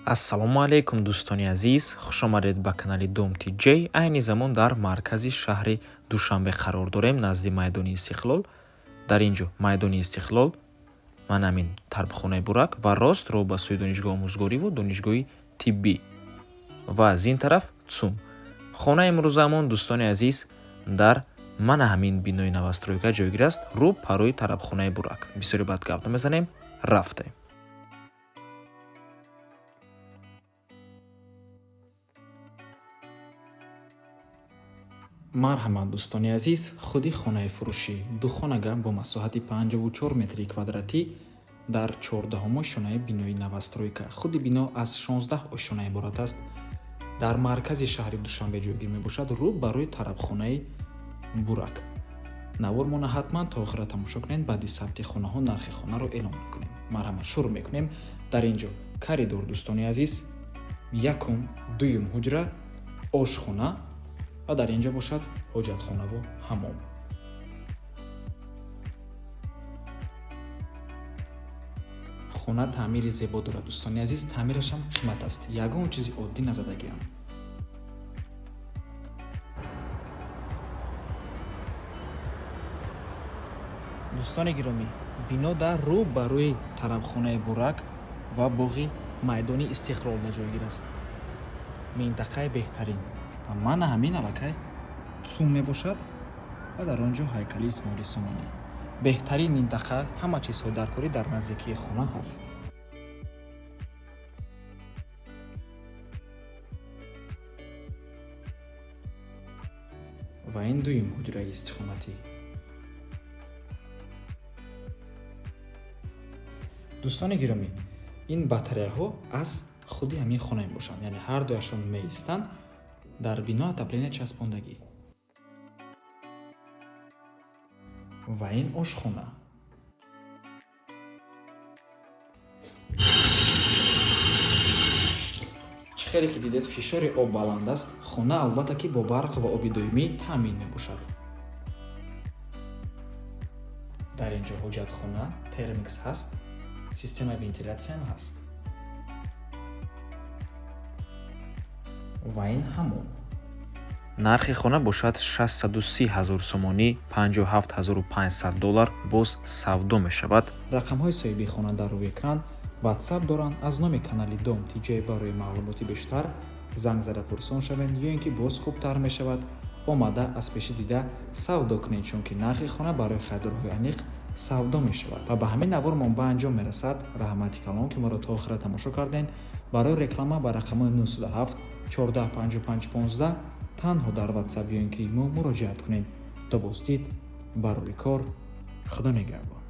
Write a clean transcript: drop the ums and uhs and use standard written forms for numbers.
ассалому алайкум дӯстони азиз, хушомадед ба канали Dom TJ. айни замон дар маркази шаҳри Душанбе қарор дорем, назди майдони Истиқлол. дар ин ҷо майдони Истиқлол ман ҳамин тарбхонаи бурак ва рост ро ба сӯи донишгоҳи омӯзгорӣ ва донишгоҳи тиббӣ ва зин тараф цум. хонаи имрӯзамон дӯстони азиз дар мана ҳамин бинои навастройка ҷойгир аст, рӯ парои тарабхонаи бурак. бисёре бад гап намезанем, рафтем. марҳамат дӯстони азиз, худи хонаи фурӯшӣ ду хонага бо масоҳати 54 метри квадратӣ дар 14 ошонаи бинои навастройка. худи бино аз 16 ошона иборат аст. дар маркази шаҳри Душанбе ҷойгир мебошад, рӯ барои тарабхонаи бурак. навормона ҳатман то охира тамошо кунед. баъди сабти хонаҳо нархи хонаро эълон мекунем. марҳамат, шурӯъ мекунем. дар ин ҷо коридор дӯстони азиз, якум дуюм ҳуҷра, ошхона ва дар ин ҷо бошад ҳоҷатхонаву ҳаммом. хона таъмири зебо дорад дӯстони азиз, таъмирашам қимат аст. ягон чизи оддӣ назадагиам. дӯстони гиромӣ, бино дар рӯ ба рӯи тарабхонаи бурак ва боғи майдони Истиқлол ҷойгир аст. минтақаи беҳтарин ва мана ҳамин аллакай цум мебошад ва дар он ҷо ҳайкали Исмоили Сомонӣ. беҳтарин минтақа, ҳама чизҳои даркорӣ дар наздикии хона ҳаст. ва ин дуюм ҳуҷраи истихонатӣ. дӯстони гиромӣ, ин батареяҳо аз худи ҳамин хона мебошанд, яъне ҳар дуяшон меистанд дар бино отопления часпондагӣ. ва ин ошхона. чӣ хеле ки дидед фишори об баланд аст, хона албатта ки бо барқ ва оби доимӣ таъмин мебошад. дар ин ҷо ҳоҷатхона, термикс ҳаст, системаи вентилятсияам ҳаст. ва ин ҳаммом. нархи хона бошад 630 000 сомонӣ, 57 500 $, боз савдо мешавад. рақамҳои соҳиби хона дар рӯи экран. ватсап доранд. аз номи канали Dom TJ барои маълумоти бештар занг зада пурсон шавед, ё ин ки боз хубтар мешавад омада аз пеши дида савдо кунед, чунки нархи хона барои харидорҳои аниқ савдо мешавад. ва ба ҳамин навормон ба анҷом мерасад. раҳмати калон ки моро то охира тамошо кардем. барои реклама ба рақамҳои 907 14 55 15 танҳо дар ватсап ё ин ки имо муроҷиат кунед. то боздид, барори кор. худо нигаҳбон.